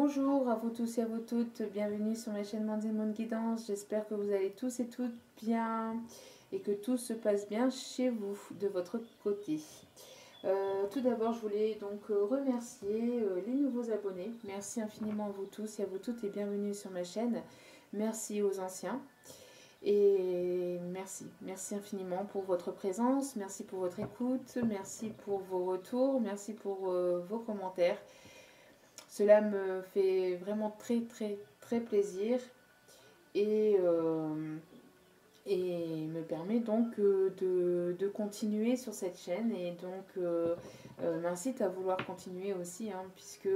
Bonjour à vous tous et à vous toutes, bienvenue sur ma chaîne Mandine Monde Guidance. J'espère que vous allez tous et toutes bien et que tout se passe bien chez vous, de votre côté. Tout d'abord, je voulais donc remercier les nouveaux abonnés. Merci infiniment à vous tous et à vous toutes et bienvenue sur ma chaîne. Merci aux anciens et merci infiniment pour votre présence, merci pour votre écoute, merci pour vos retours, merci pour vos commentaires. Cela me fait vraiment très plaisir et me permet donc de continuer sur cette chaîne et donc m'incite à vouloir continuer aussi, hein, puisque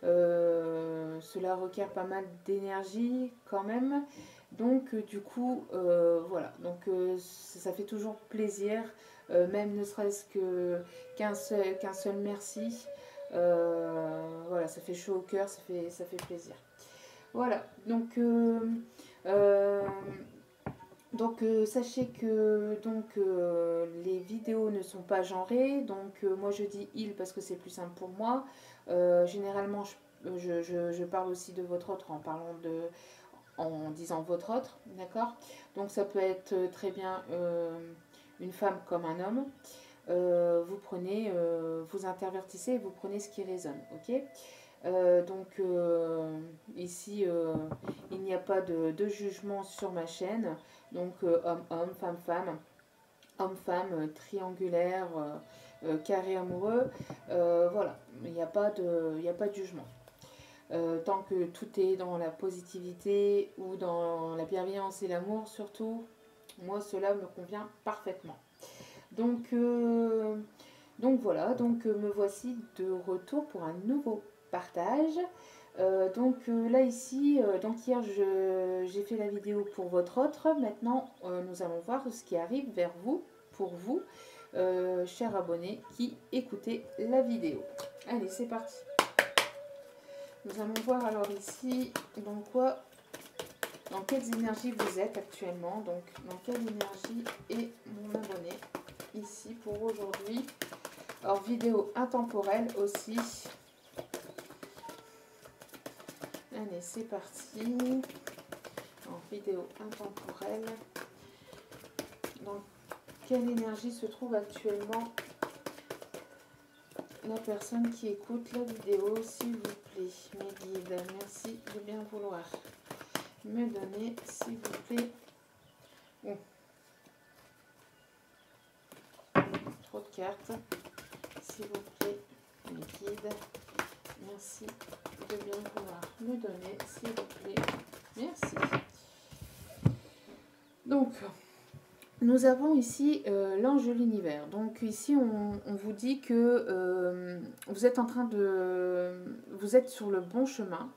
cela requiert pas mal d'énergie quand même. Donc du coup, voilà, donc ça fait toujours plaisir, même ne serait-ce qu'un seul merci. Voilà, ça fait chaud au cœur, ça fait plaisir. Voilà, sachez que les vidéos ne sont pas genrées, donc moi je dis il parce que c'est plus simple pour moi. Généralement je parle aussi de votre autre en disant votre autre, d'accord? Donc ça peut être très bien une femme comme un homme. Vous prenez, vous intervertissez et vous prenez ce qui résonne, ok? Ici, il n'y a pas de jugement sur ma chaîne. Donc, homme-homme, femme-femme, homme-femme, triangulaire, carré amoureux. Voilà, il n'y a pas de jugement. Tant que tout est dans la positivité ou dans la bienveillance et l'amour, surtout, moi, cela me convient parfaitement. Donc voilà, me voici de retour pour un nouveau partage. Là ici, donc hier j'ai fait la vidéo pour votre autre. Maintenant nous allons voir ce qui arrive vers vous, pour vous, chers abonnés qui écoutez la vidéo. Allez, c'est parti. Nous allons voir alors ici dans quelles énergies vous êtes actuellement. Donc dans quelle énergie est mon abonné ici pour aujourd'hui. Alors vidéo intemporelle aussi. Allez, c'est parti. En vidéo intemporelle. Dans quelle énergie se trouve actuellement la personne qui écoute la vidéo, s'il vous plaît, mes guides, merci de bien vouloir me donner, s'il vous plaît. Oh. Trop de cartes, s'il vous plaît, mes guides, merci de bien vouloir me donner, s'il vous plaît, merci. Donc, nous avons ici l'ange de l'univers. Donc ici, on vous dit que vous êtes vous êtes sur le bon chemin.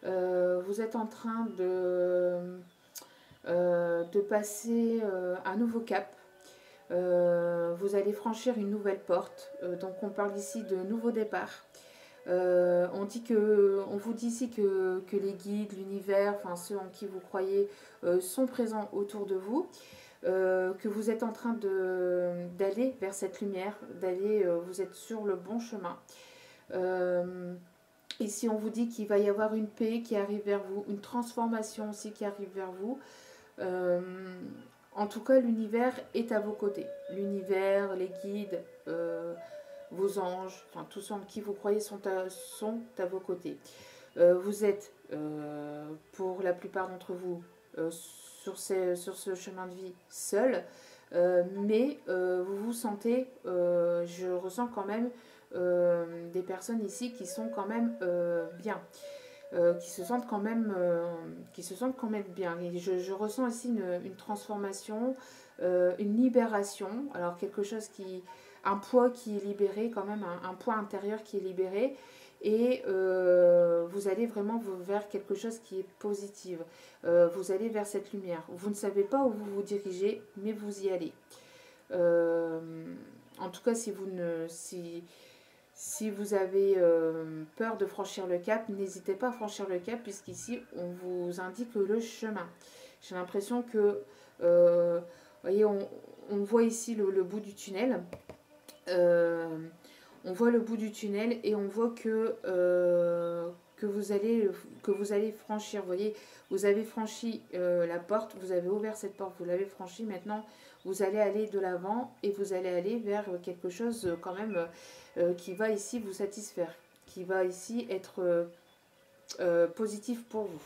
Vous êtes en train de passer un nouveau cap. Vous allez franchir une nouvelle porte. Donc on parle ici de nouveau départ. On vous dit ici que les guides, l'univers, enfin ceux en qui vous croyez, sont présents autour de vous. Que vous êtes en train d'aller vers cette lumière, vous êtes sur le bon chemin. Ici, on vous dit qu'il va y avoir une paix qui arrive vers vous, une transformation aussi qui arrive vers vous. En tout cas, l'univers est à vos côtés. L'univers, les guides, vos anges, enfin tous ceux en qui vous croyez sont à vos côtés. Vous êtes, pour la plupart d'entre vous, sur ce chemin de vie seul, mais vous vous sentez, je ressens quand même des personnes ici qui sont quand même bien, qui se sentent quand même bien. Et je ressens ici une transformation, une libération, alors un poids qui est libéré quand même, un poids intérieur qui est libéré. Et vous allez vraiment vers quelque chose qui est positif. Vous allez vers cette lumière. Vous ne savez pas où vous vous dirigez, mais vous y allez. En tout cas, si vous avez peur de franchir le cap, n'hésitez pas à franchir le cap, puisqu'ici, on vous indique le chemin. J'ai l'impression que, voyez, on voit ici le bout du tunnel. On voit le bout du tunnel et on voit que vous que vous allez franchir. Vous voyez, vous avez franchi la porte, vous avez ouvert cette porte, vous l'avez franchie. Maintenant, vous allez aller de l'avant et vous allez aller vers quelque chose quand même qui va ici vous satisfaire, qui va ici être positif pour vous.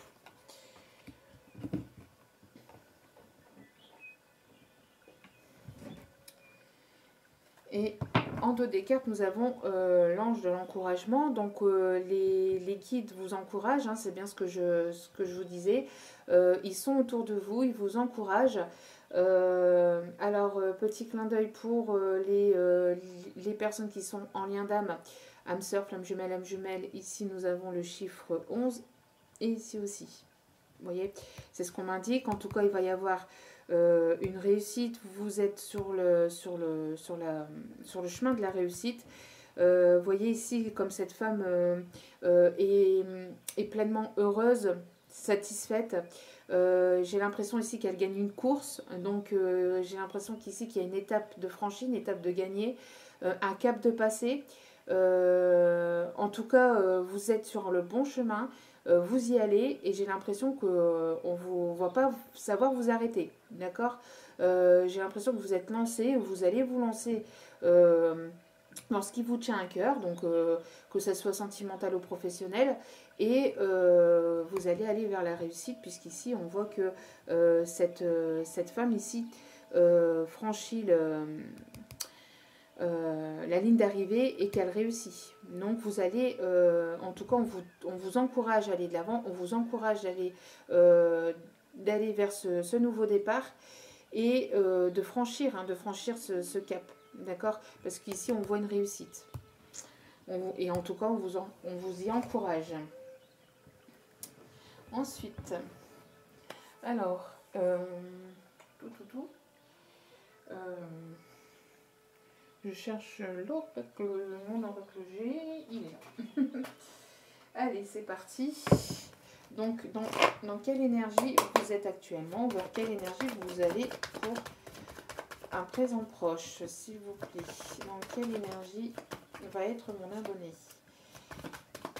Et en dos des cartes, nous avons l'ange de l'encouragement. Donc les guides vous encouragent, hein, c'est bien ce que je vous disais. Ils sont autour de vous, ils vous encouragent. Alors, petit clin d'œil pour les personnes qui sont en lien d'âme. Âme sœur, flamme jumelle. Ici, nous avons le chiffre 11 et ici aussi. Vous voyez, c'est ce qu'on m'indique. En tout cas, il va y avoir une réussite. Vous êtes sur le chemin de la réussite. Vous voyez ici, comme cette femme est pleinement heureuse, satisfaite. J'ai l'impression ici qu'elle gagne une course. Donc, j'ai l'impression qu'ici, qu'il y a une étape de franchie, une étape de gagner, un cap de passer. En tout cas, vous êtes sur le bon chemin. Vous y allez et j'ai l'impression qu'on ne va pas savoir vous arrêter. D'accord. J'ai l'impression que vous êtes lancé, vous allez vous lancer dans ce qui vous tient à cœur, donc que ce soit sentimental ou professionnel, et vous allez aller vers la réussite, puisqu'ici on voit que cette femme ici franchit la ligne d'arrivée et qu'elle réussit. Donc vous allez, en tout cas on vous encourage à aller de l'avant, on vous encourage d'aller vers ce nouveau départ et de franchir ce cap, d'accord? Parce qu'ici on voit une réussite. Et en tout cas on vous y encourage. Ensuite, alors, je cherche l'autre parce que le nom que j'ai, il est là. Allez, c'est parti. Donc, dans quelle énergie vous êtes actuellement? Vers quelle énergie vous allez pour un présent proche, s'il vous plaît? Dans quelle énergie va être mon abonné?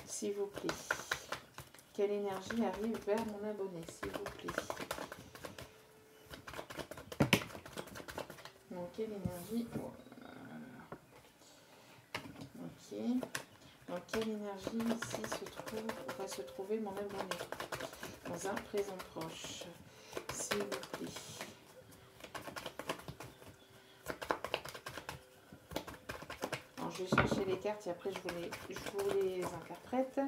S'il vous plaît. Quelle énergie arrive vers mon abonné, s'il vous plaît? Dans quelle énergie... Ok. Dans quelle énergie ici va se trouver mon abonné? Dans un présent proche, s'il vous plaît. Alors, je vais chercher les cartes et après je vous les interprète.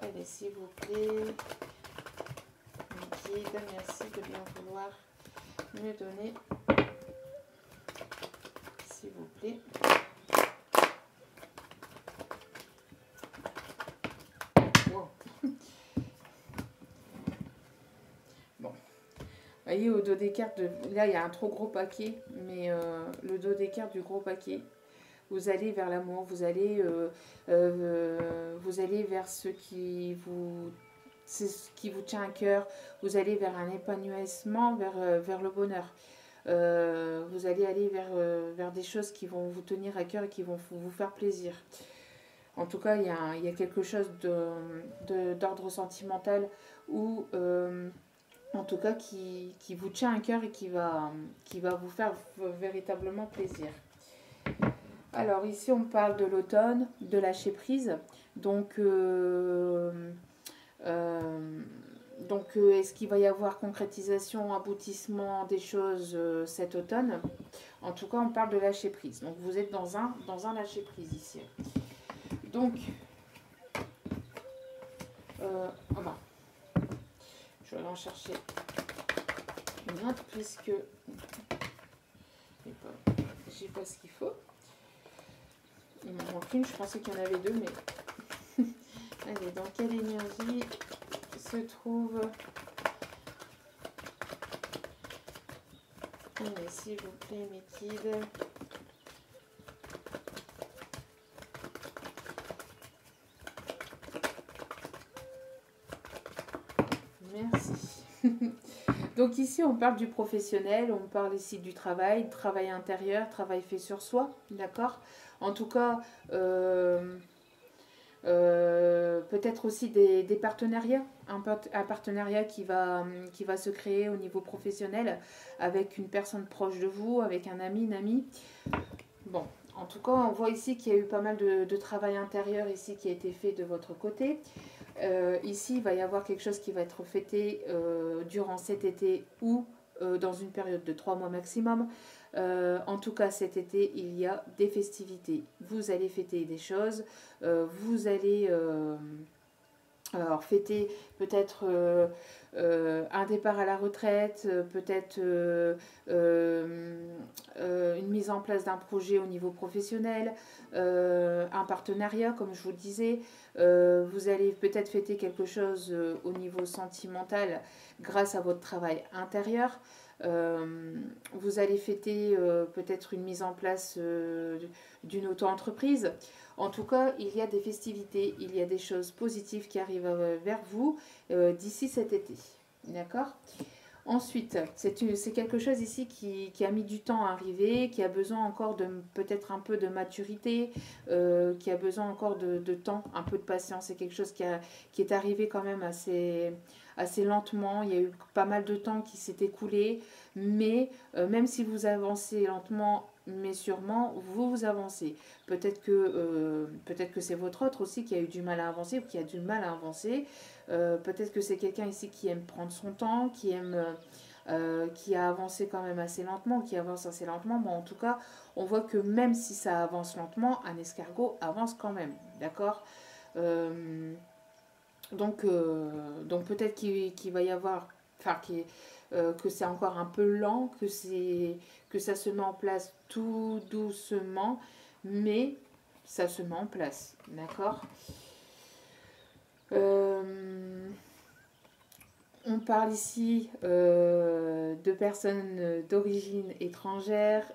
Allez, s'il vous plaît. Guide, merci de bien vouloir me donner. S'il vous plaît. Wow. Bon. Vous voyez, au dos des cartes, là il y a un trop gros paquet, mais le dos des cartes du gros paquet, vous allez vers l'amour, vous allez vers ce qui vous tient à cœur, vous allez vers un épanouissement, vers le bonheur. Vous allez aller vers des choses qui vont vous tenir à cœur et qui vont vous faire plaisir. En tout cas, il y a quelque chose d'ordre sentimental ou en tout cas qui vous tient à cœur et qui va vous faire véritablement plaisir. Alors ici on parle de l'automne, de lâcher prise. Donc est-ce qu'il va y avoir concrétisation, aboutissement des choses cet automne? En tout cas, on parle de lâcher prise. Donc, vous êtes dans un lâcher prise ici. Donc, je vais aller en chercher une autre puisque j'ai pas ce qu'il faut. Il m'en manque une, je pensais qu'il y en avait deux, mais... Allez, dans quelle énergie se trouve... Allez, s'il vous plaît, mes guides. Merci. Donc ici, on parle du professionnel, on parle ici du travail intérieur, travail fait sur soi, d'accord? En tout cas, Peut-être aussi des partenariats, un partenariat qui va se créer au niveau professionnel avec une personne proche de vous, avec un ami, une amie. Bon, en tout cas, on voit ici qu'il y a eu pas mal de travail intérieur ici qui a été fait de votre côté. Ici, il va y avoir quelque chose qui va être fêté durant cet été ou dans une période de 3 mois maximum. En tout cas, cet été, il y a des festivités. Vous allez fêter des choses. Vous allez alors fêter peut-être un départ à la retraite, peut-être une mise en place d'un projet au niveau professionnel, un partenariat, comme je vous le disais. Vous allez peut-être fêter quelque chose au niveau sentimental grâce à votre travail intérieur. Vous allez fêter peut-être une mise en place d'une auto-entreprise. En tout cas, il y a des festivités, il y a des choses positives qui arrivent vers vous d'ici cet été. D'accord ? Ensuite, c'est quelque chose ici qui a mis du temps à arriver, qui a besoin encore de peut-être un peu de maturité, qui a besoin encore de temps, un peu de patience. C'est quelque chose qui est arrivé quand même assez lentement. Il y a eu pas mal de temps qui s'est écoulé, mais même si vous avancez lentement, mais sûrement, vous avancez. Peut-être que c'est votre autre aussi qui a eu du mal à avancer ou qui a du mal à avancer. Peut-être que c'est quelqu'un ici qui aime prendre son temps, qui a avancé quand même assez lentement, qui avance assez lentement. Bon, en tout cas, on voit que même si ça avance lentement, un escargot avance quand même. D'accord donc peut-être qu'il va y avoir, enfin, que c'est encore un peu lent, que ça se met en place tout doucement, mais ça se met en place. D'accord On parle ici de personnes d'origine étrangère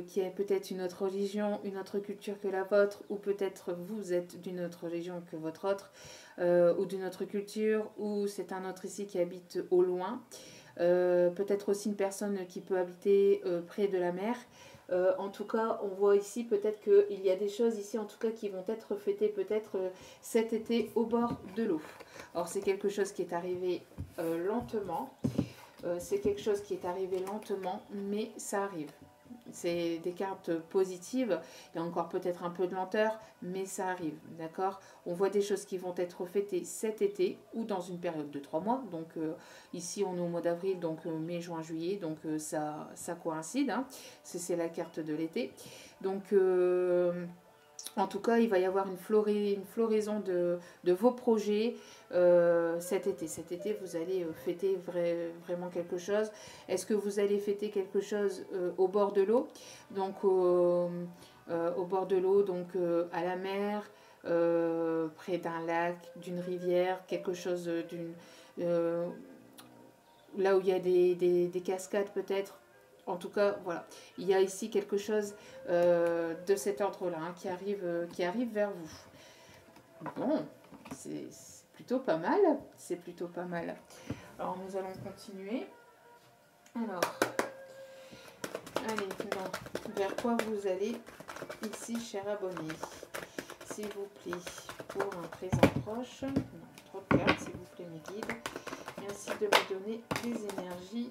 qui ont peut-être une autre religion, une autre culture que la vôtre, ou peut-être vous êtes d'une autre religion que votre autre, ou d'une autre culture, ou c'est un autre ici qui habite au loin. Peut-être aussi une personne qui peut habiter près de la mer. En tout cas, on voit ici peut-être qu'il y a des choses ici en tout cas qui vont être fêtées peut-être cet été au bord de l'eau. Alors c'est quelque chose qui est arrivé lentement. C'est quelque chose qui est arrivé lentement, mais ça arrive. C'est des cartes positives. Il y a encore peut-être un peu de lenteur, mais ça arrive. D'accord ? On voit des choses qui vont être fêtées cet été ou dans une période de 3 mois. Donc ici, on est au mois d'avril, donc mai, juin, juillet. Donc ça coïncide. Hein. C'est la carte de l'été. Donc en tout cas, il va y avoir une floraison de vos projets cet été. Cet été, vous allez fêter vraiment quelque chose. Est-ce que vous allez fêter quelque chose au bord de l'eau ? Donc, au bord de l'eau, donc à la mer, près d'un lac, d'une rivière, quelque chose là où il y a des cascades peut-être. En tout cas, voilà. Il y a ici quelque chose de cet ordre-là hein, qui arrive vers vous. Bon, c'est plutôt pas mal. C'est plutôt pas mal. Alors, nous allons continuer. Alors, allez, donc, vers quoi vous allez ici, cher abonné, s'il vous plaît, pour un présent proche. Non, trop de cartes, s'il vous plaît, mes guides. Merci de me donner des énergies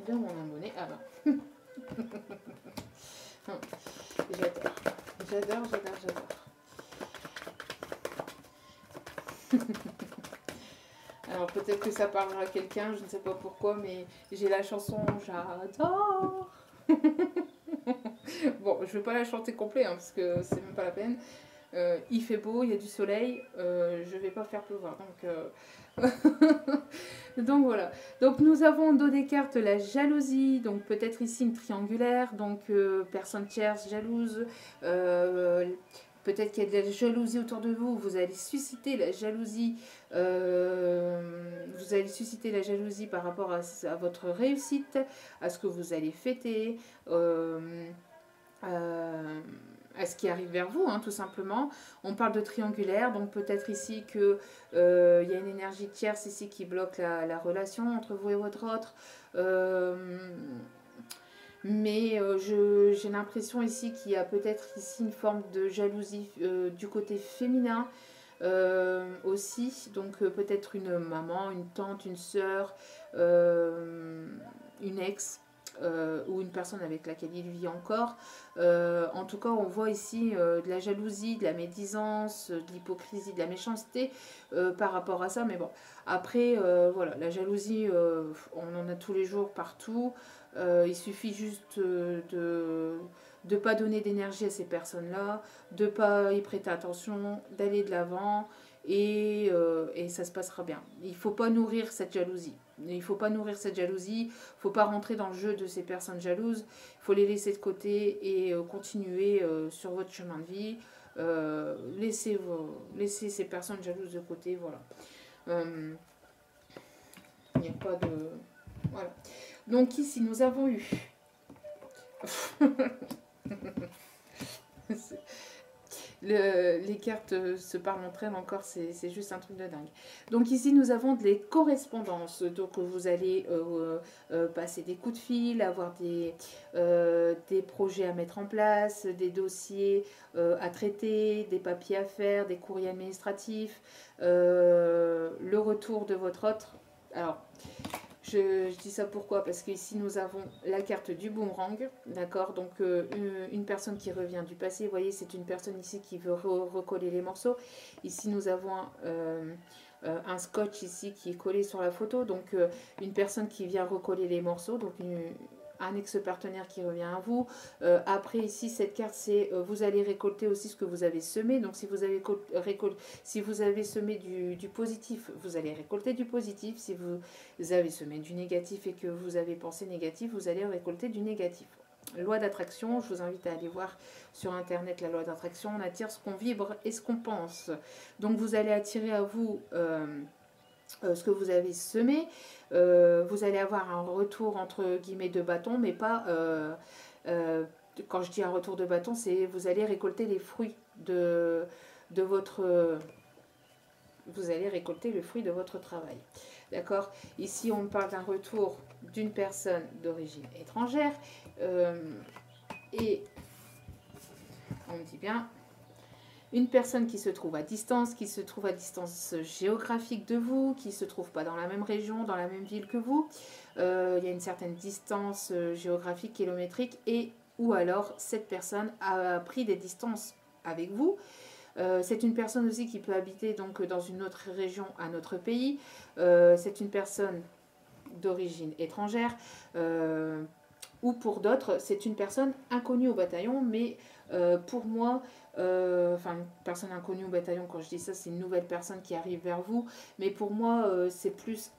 de mon abonné. Ah ben. J'adore. Alors peut-être que ça parlera à quelqu'un, je ne sais pas pourquoi, mais j'ai la chanson J'adore. Bon, je ne vais pas la chanter complet, hein, parce que c'est même pas la peine. Il fait beau, il y a du soleil, je ne vais pas faire pleuvoir. Donc voilà. Donc nous avons dans des cartes la jalousie, donc peut-être ici une triangulaire, donc personne tierce jalouse. Peut-être qu'il y a de la jalousie autour de vous, vous allez susciter la jalousie. Vous allez susciter la jalousie par rapport à votre réussite, à ce que vous allez fêter. À ce qui arrive vers vous, hein, tout simplement. On parle de triangulaire, donc peut-être ici qu'il y a une énergie tierce ici qui bloque la relation entre vous et votre autre. Mais j'ai l'impression ici qu'il y a peut-être ici une forme de jalousie du côté féminin aussi. Donc peut-être une maman, une tante, une sœur, une ex. Ou une personne avec laquelle il vit encore. En tout cas, on voit ici de la jalousie, de la médisance, de l'hypocrisie, de la méchanceté par rapport à ça. Mais bon, après, voilà, la jalousie, on en a tous les jours partout. Il suffit juste de ne pas donner d'énergie à ces personnes-là, de ne pas y prêter attention, d'aller de l'avant et ça se passera bien. Il ne faut pas nourrir cette jalousie. Il ne faut pas nourrir cette jalousie, il ne faut pas rentrer dans le jeu de ces personnes jalouses, il faut les laisser de côté et continuer sur votre chemin de vie. Laissez ces personnes jalouses de côté, voilà. Il n'y a pas de... Voilà. Donc ici, nous avons eu... les cartes se parlent entre elles encore, c'est juste un truc de dingue. Donc ici, nous avons des correspondances. Donc vous allez passer des coups de fil, avoir des projets à mettre en place, des dossiers à traiter, des papiers à faire, des courriers administratifs, le retour de votre autre. Alors, je dis ça pourquoi? Parce qu'ici nous avons la carte du boomerang, d'accord? Donc une personne qui revient du passé, vous voyez, c'est une personne ici qui veut recoller les morceaux. Ici nous avons un scotch ici qui est collé sur la photo, donc une personne qui vient recoller les morceaux, donc un ex-partenaire qui revient à vous. Après ici cette carte c'est vous allez récolter aussi ce que vous avez semé, donc si vous avez semé du positif, vous allez récolter du positif. Si vous avez semé du négatif et que vous avez pensé négatif, vous allez récolter du négatif. Loi d'attraction, je vous invite à aller voir sur internet la loi d'attraction. On attire ce qu'on vibre et ce qu'on pense. Donc vous allez attirer à vous ce que vous avez semé. Vous allez avoir un retour entre guillemets de bâton, mais pas quand je dis un retour de bâton, c'est vous allez récolter les fruits de votre vous allez récolter le fruit de votre travail. D'accord? Ici, on parle d'un retour d'une personne d'origine étrangère. Et on me dit bien une personne qui se trouve à distance géographique de vous, qui ne se trouve pas dans la même région, dans la même ville que vous. Il y a une certaine distance géographique, kilométrique, et ou alors cette personne a pris des distances avec vous. C'est une personne aussi qui peut habiter donc dans une autre région, un autre pays. C'est une personne d'origine étrangère. Ou pour d'autres, c'est une personne inconnue au bataillon, mais pour moi, enfin, une personne inconnue au bataillon, quand je dis ça, c'est une nouvelle personne qui arrive vers vous, mais pour moi, c'est plus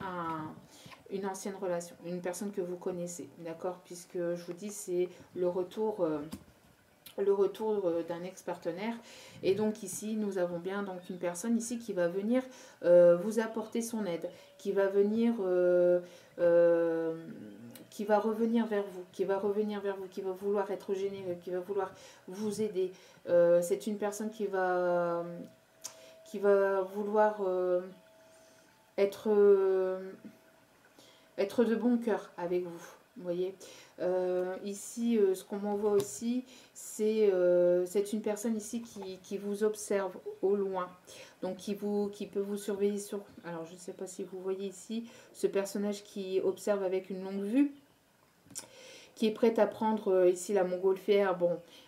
une ancienne relation, une personne que vous connaissez, d'accord? Puisque je vous dis, c'est le retour d'un ex-partenaire. Et donc ici, nous avons bien donc une personne ici qui va venir vous apporter son aide, qui va venir... qui va revenir vers vous, qui va vouloir être généreux, qui va vouloir vous aider. C'est une personne qui va vouloir être de bon cœur avec vous. Vous voyez, ici, ce qu'on m'envoie aussi, c'est une personne ici qui vous observe au loin, donc qui peut vous surveiller sur... Alors, je ne sais pas si vous voyez ici, ce personnage qui observe avec une longue vue, qui est prête à prendre ici la montgolfière,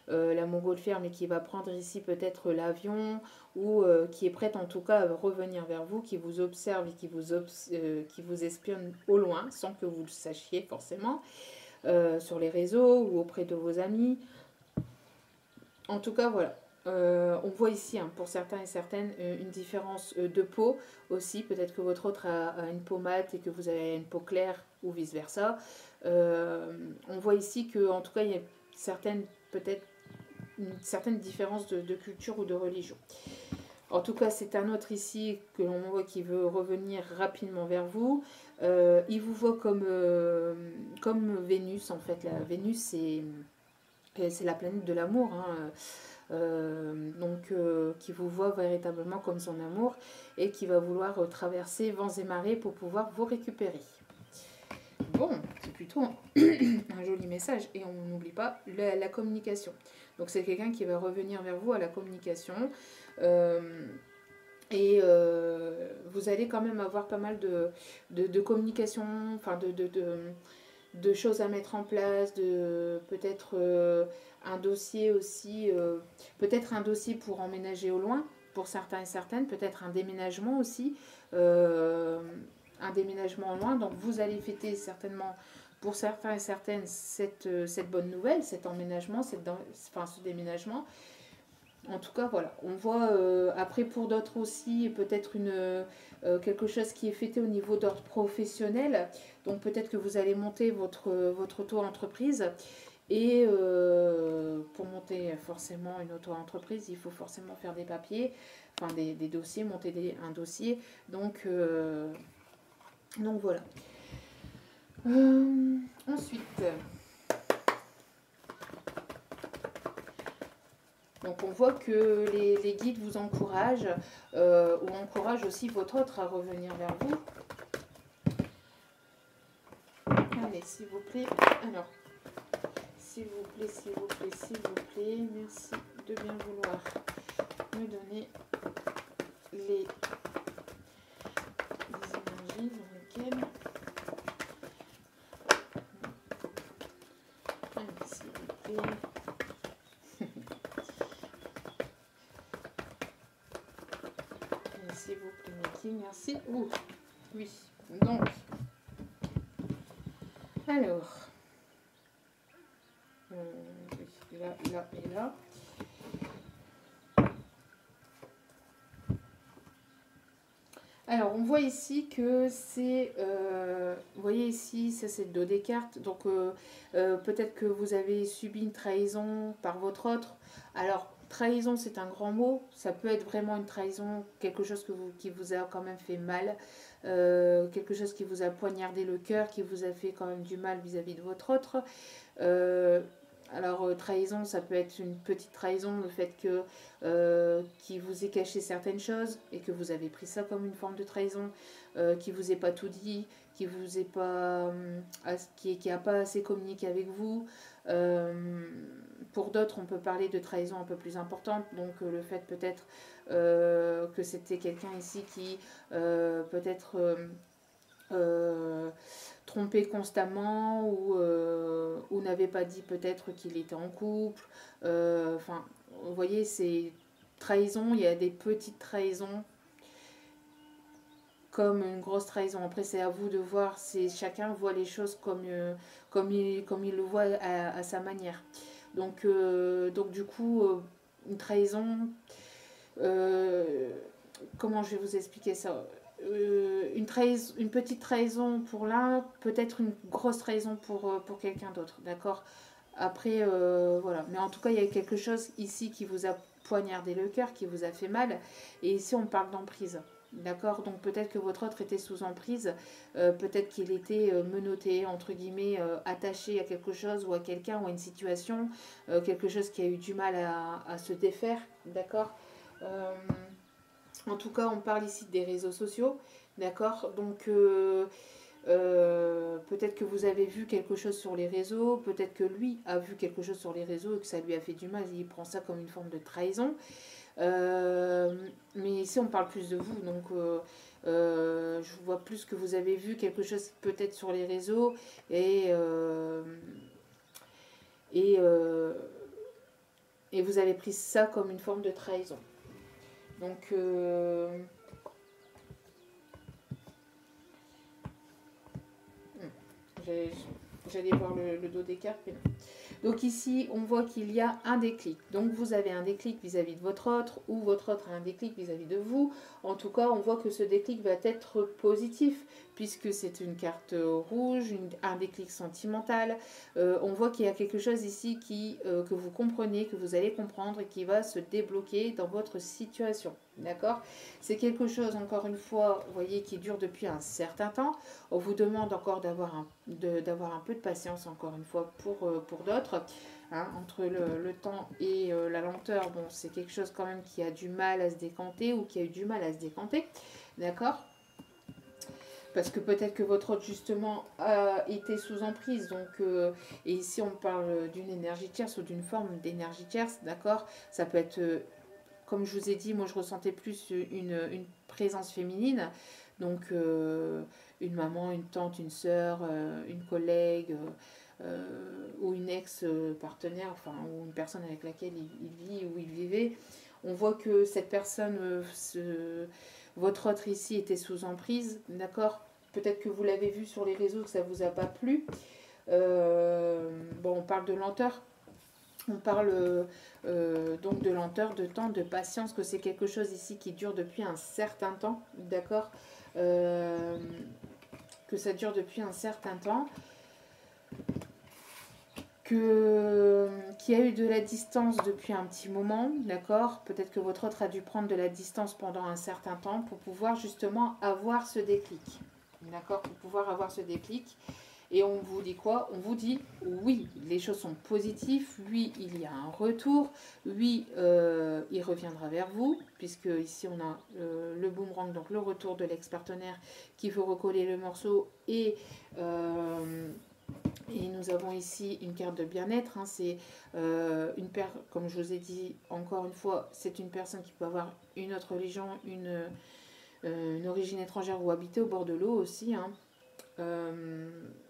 la montgolfière, mais qui va prendre ici peut-être l'avion, ou qui est prête en tout cas à revenir vers vous, qui vous observe et qui vous espionne au loin, sans que vous le sachiez forcément, sur les réseaux ou auprès de vos amis. En tout cas, voilà. On voit ici, hein, pour certains et certaines, une différence de peau aussi. Peut-être que votre autre a une peau mate et que vous avez une peau claire ou vice-versa. On voit ici que, en tout cas, il y a peut-être une certaine différence de culture ou de religion. En tout cas, c'est un autre ici que l'on voit qui veut revenir rapidement vers vous. Il vous voit comme Vénus, en fait. La Vénus, c'est la planète de l'amour, hein. Qui vous voit véritablement comme son amour et qui va vouloir traverser vents et marées pour pouvoir vous récupérer. Bon, plutôt un joli message. Et on n'oublie pas la communication. Donc c'est quelqu'un qui va revenir vers vous à la communication. Et vous allez quand même avoir pas mal de communication, enfin de choses à mettre en place, de peut-être un dossier aussi, peut-être un dossier pour emménager au loin, pour certains et certaines, peut-être un déménagement aussi, un déménagement au loin. Donc vous allez fêter certainement pour certains et certaines cette bonne nouvelle, cet emménagement, enfin, ce déménagement. En tout cas, voilà. On voit après pour d'autres aussi peut-être quelque chose qui est fêté au niveau d'ordre professionnel. Donc peut-être que vous allez monter votre auto-entreprise. Et pour monter forcément une auto-entreprise, il faut forcément faire des papiers, enfin des dossiers, monter un dossier. Donc voilà. Ensuite... Donc on voit que les guides vous encouragent ou encouragent aussi votre autre à revenir vers vous. Allez, s'il vous plaît. Alors, s'il vous plaît, s'il vous plaît, s'il vous plaît. Merci de bien vouloir me donner les énergies dans lesquelles... Allez, s'il vous plaît. S'il vous plaît, Mickey, merci. Ouh, oui, donc, alors, oui, là et là. Alors, on voit ici que c'est, vous voyez ici, ça c'est le dos des cartes, donc peut-être que vous avez subi une trahison par votre autre. Alors, trahison, c'est un grand mot, ça peut être vraiment une trahison, quelque chose qui vous a quand même fait mal, quelque chose qui vous a poignardé le cœur, qui vous a fait quand même du mal vis-à-vis de votre autre. Alors, trahison, ça peut être une petite trahison, le fait qu'il vous ait caché certaines choses et que vous avez pris ça comme une forme de trahison, qu'il vous ait pas tout dit, qui vous ait pas, qui a pas assez communiqué avec vous. Pour d'autres, on peut parler de trahison un peu plus importante, donc le fait peut-être que c'était quelqu'un ici qui peut-être trompé constamment ou n'avait pas dit peut-être qu'il était en couple. Enfin, vous voyez, c'est trahison, il y a des petites trahisons comme une grosse trahison. Après, c'est à vous de voir, chacun voit les choses comme il le voit à sa manière. Donc du coup, une trahison, comment je vais vous expliquer ça, une petite trahison pour l'un, peut-être une grosse trahison pour quelqu'un d'autre, d'accord. Après, voilà. Mais en tout cas, il y a quelque chose ici qui vous a poignardé le cœur, qui vous a fait mal. Et ici, on parle d'emprise. D'accord. Donc peut-être que votre autre était sous emprise, peut-être qu'il était menotté, entre guillemets, attaché à quelque chose ou à quelqu'un ou à une situation, quelque chose qui a eu du mal à se défaire. D'accord. En tout cas, on parle ici des réseaux sociaux. D'accord. Donc peut-être que vous avez vu quelque chose sur les réseaux, peut-être que lui a vu quelque chose sur les réseaux et que ça lui a fait du mal, il prend ça comme une forme de trahison. Mais ici on parle plus de vous, donc je vois plus que vous avez vu quelque chose peut-être sur les réseaux et vous avez pris ça comme une forme de trahison. Donc j'allais voir le dos des cartes, mais non. Donc ici, on voit qu'il y a un déclic. Donc vous avez un déclic vis-à-vis de votre autre, ou votre autre a un déclic vis-à-vis de vous. En tout cas, on voit que ce déclic va être positif, puisque c'est une carte rouge, un déclic sentimental. On voit qu'il y a quelque chose ici que vous comprenez, que vous allez comprendre et qui va se débloquer dans votre situation. D'accord? C'est quelque chose, encore une fois, vous voyez, qui dure depuis un certain temps. On vous demande encore d'avoir un peu de patience, encore une fois, pour d'autres. Hein, entre le temps et la lenteur, bon, c'est quelque chose quand même qui a du mal à se décanter ou qui a eu du mal à se décanter. D'accord. Parce que peut-être que votre hôte, justement, a été sous emprise. Donc, et ici, on parle d'une énergie tierce ou d'une forme d'énergie tierce, d'accord? Ça peut être, comme je vous ai dit, moi, je ressentais plus une présence féminine. Donc, une maman, une tante, une sœur, une collègue, ou une ex-partenaire, enfin, ou une personne avec laquelle il vit ou il vivait. On voit que cette personne, votre autre ici était sous emprise, d'accord? Peut-être que vous l'avez vu sur les réseaux, que ça ne vous a pas plu. Bon, on parle de lenteur. On parle donc de lenteur, de temps, de patience, que c'est quelque chose ici qui dure depuis un certain temps, d'accord? Que ça dure depuis un certain temps. Qu'il y a eu de la distance depuis un petit moment, d'accord? Peut-être que votre autre a dû prendre de la distance pendant un certain temps pour pouvoir justement avoir ce déclic, d'accord? Pour pouvoir avoir ce déclic. Et on vous dit quoi? On vous dit oui, les choses sont positives, oui, il y a un retour, oui, il reviendra vers vous, puisque ici on a le boomerang, donc le retour de l'ex-partenaire qui veut recoller le morceau et nous avons ici une carte de bien-être. Hein, c'est comme je vous ai dit encore une fois, c'est une personne qui peut avoir une autre religion, une origine étrangère ou habiter au bord de l'eau aussi. Hein.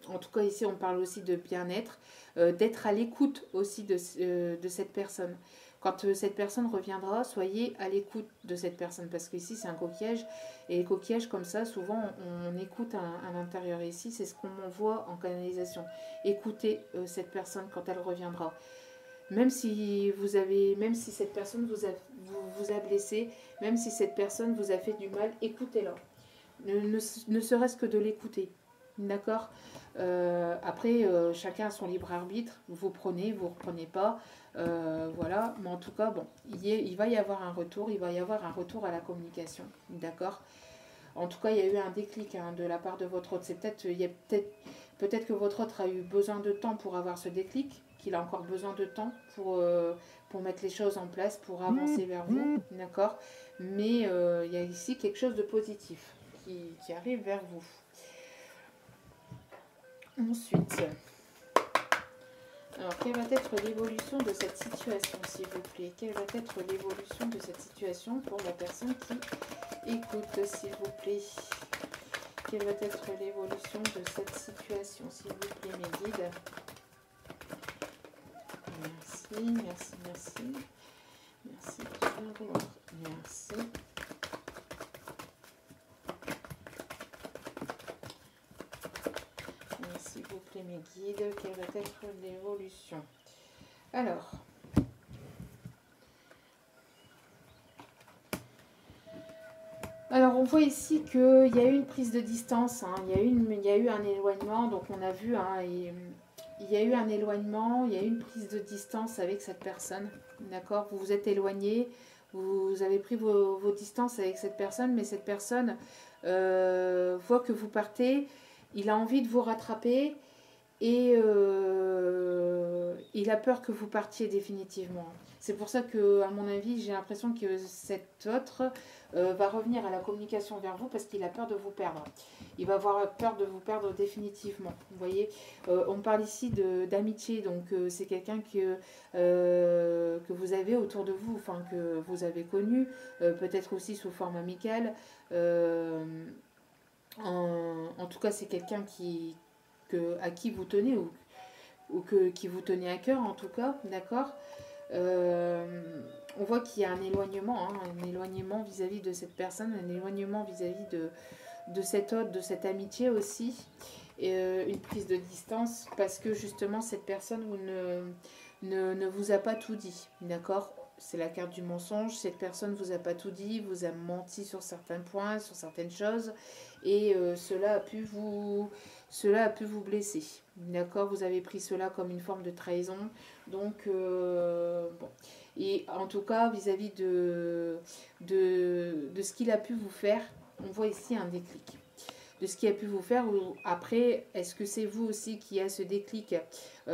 En tout cas, ici, on parle aussi de bien-être, d'être à l'écoute aussi de cette personne. Quand cette personne reviendra, soyez à l'écoute de cette personne, parce qu'ici, c'est un coquillage, et les coquillages, comme ça, souvent, on écoute à l'intérieur. Et ici, c'est ce qu'on voit en canalisation. Écoutez cette personne quand elle reviendra. Même si cette personne vous a blessé, même si cette personne vous a fait du mal, écoutez-la. Ne serait-ce que de l'écouter. D'accord. Après, chacun a son libre arbitre. Vous prenez, vous reprenez pas. Voilà. Mais en tout cas, bon, il va y avoir un retour. Il va y avoir un retour à la communication. D'accord. En tout cas, il y a eu un déclic de la part de votre autre. C'est peut-être que votre autre a eu besoin de temps pour avoir ce déclic, qu'il a encore besoin de temps pour mettre les choses en place, pour avancer vers vous. D'accord. Mais il y a ici quelque chose de positif qui arrive vers vous. Ensuite, alors quelle va être l'évolution de cette situation, s'il vous plaît? Quelle va être l'évolution de cette situation pour la personne qui écoute, s'il vous plaît? Quelle va être l'évolution de cette situation, s'il vous plaît, mes guides? Merci, merci, merci. Merci de bien vouloir. Merci. S'il vous plaît, mes guides, quelle va être l'évolution? Alors, on voit ici qu'il y a eu une prise de distance, hein, il y a eu un éloignement, donc on a vu, hein, il y a eu un éloignement, il y a eu une prise de distance avec cette personne, d'accord? Vous vous êtes éloigné, vous avez pris vos distances avec cette personne, mais cette personne voit que vous partez, il a envie de vous rattraper et il a peur que vous partiez définitivement. C'est pour ça que, à mon avis, j'ai l'impression que cet autre va revenir à la communication vers vous parce qu'il a peur de vous perdre. Il va avoir peur de vous perdre définitivement. Vous voyez, on parle ici d'amitié, donc c'est quelqu'un que vous avez autour de vous, enfin que vous avez connu, peut-être aussi sous forme amicale. En tout cas, c'est quelqu'un à qui vous tenez qui vous tenez à cœur en tout cas, d'accord. On voit qu'il y a un éloignement, hein, un éloignement vis-à-vis de cette personne, un éloignement vis-à-vis de cet autre, de cette amitié aussi, et une prise de distance parce que justement cette personne ne vous a pas tout dit, d'accord. C'est la carte du mensonge, cette personne ne vous a pas tout dit, vous a menti sur certains points, sur certaines choses, et cela a pu vous blesser, d'accord. Vous avez pris cela comme une forme de trahison, donc bon. Et en tout cas, vis-à-vis de ce qu'il a pu vous faire, on voit ici un déclic. De ce qu'il a pu vous faire, ou après, est-ce que c'est vous aussi qui a ce déclic,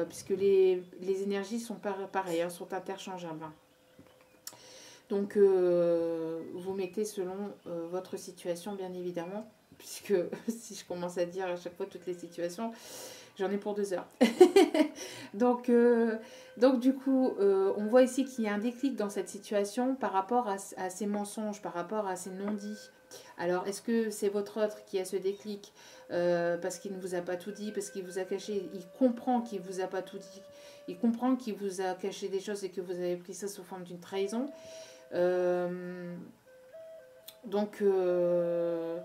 puisque les énergies sont pareilles, hein, sont interchangeables. Hein. Donc, vous mettez selon votre situation, bien évidemment. puisque si je commence à dire à chaque fois toutes les situations, j'en ai pour 2 heures. donc du coup, on voit ici qu'il y a un déclic dans cette situation par rapport à ces mensonges, par rapport à ces non-dits. Alors, est-ce que c'est votre autre qui a ce déclic parce qu'il ne vous a pas tout dit, parce qu'il vous a caché, il comprend qu'il ne vous a pas tout dit, il comprend qu'il vous a caché des choses et que vous avez pris ça sous forme d'une trahison. Euh, donc, euh,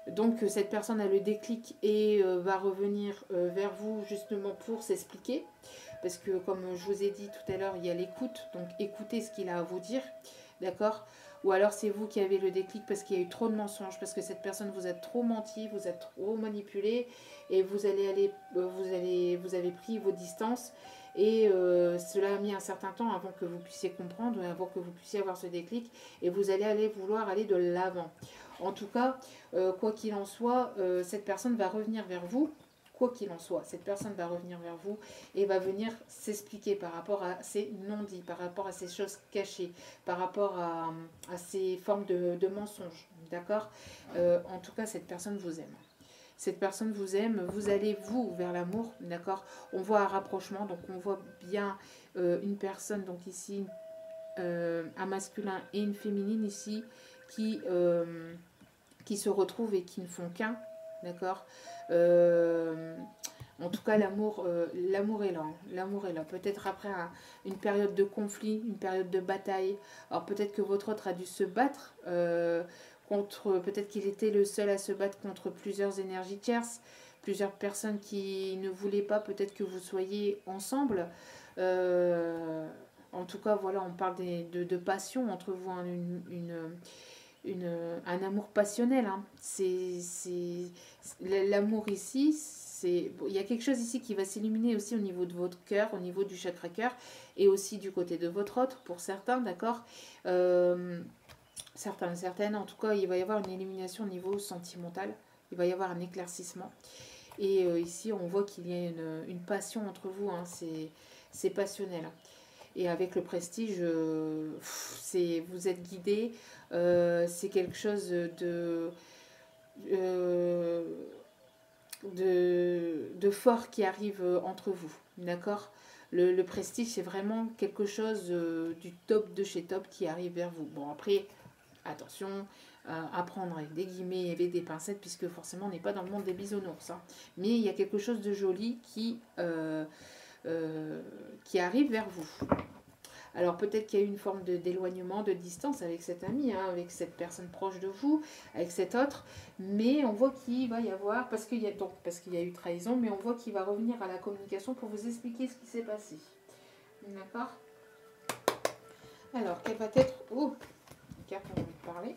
donc cette personne a le déclic et va revenir vers vous justement pour s'expliquer. Parce que comme je vous ai dit tout à l'heure, il y a l'écoute. Donc écoutez ce qu'il a à vous dire. D'accord? Ou alors c'est vous qui avez le déclic parce qu'il y a eu trop de mensonges, parce que cette personne vous a trop menti, vous a trop manipulé et vous avez pris vos distances. Et cela a mis un certain temps avant que vous puissiez comprendre, avant que vous puissiez avoir ce déclic. Et vous allez vouloir aller de l'avant. En tout cas, quoi qu'il en soit, cette personne va revenir vers vous. Quoi qu'il en soit, cette personne va revenir vers vous et va venir s'expliquer par rapport à ces non-dits, par rapport à ces choses cachées, par rapport à ces formes de mensonges. D'accord? En tout cas, cette personne vous aime. Cette personne vous aime, vous allez vous vers l'amour, d'accord? On voit un rapprochement, donc on voit bien une personne, donc ici, un masculin et une féminine ici, qui se retrouvent et qui ne font qu'un, d'accord? En tout cas, l'amour est là. Hein. L'amour est là. Peut-être après une période de conflit, une période de bataille. Alors peut-être que votre autre a dû se battre contre. Peut-être qu'il était le seul à se battre contre plusieurs énergies tierces, plusieurs personnes qui ne voulaient pas. Peut-être que vous soyez ensemble. En tout cas, voilà, on parle de passion entre vous, hein, un amour passionnel. Hein. L'amour ici, il y a quelque chose ici qui va s'illuminer aussi au niveau de votre cœur, au niveau du chakra cœur, et aussi du côté de votre autre, pour certains, d'accord. Certaines, en tout cas, il va y avoir une illumination au niveau sentimental, il va y avoir un éclaircissement. Et ici, on voit qu'il y a une passion entre vous, hein, c'est passionnel. Et avec le prestige, vous êtes guidé, c'est quelque chose de fort qui arrive entre vous, d'accord? Le prestige, c'est vraiment quelque chose du top de chez top qui arrive vers vous. Bon, après, attention, à prendre avec des guillemets et avec des pincettes, puisque forcément, on n'est pas dans le monde des bisounours. Hein. Mais il y a quelque chose de joli qui arrive vers vous. Alors peut-être qu'il y a eu une forme d'éloignement, de distance avec cet ami, hein, avec cette personne proche de vous, avec cet autre, mais on voit qu'il va y avoir, parce qu'il y a eu trahison, mais on voit qu'il va revenir à la communication pour vous expliquer ce qui s'est passé. D'accord? Alors, quelle va être... Oh, les cartes ont envie de parler.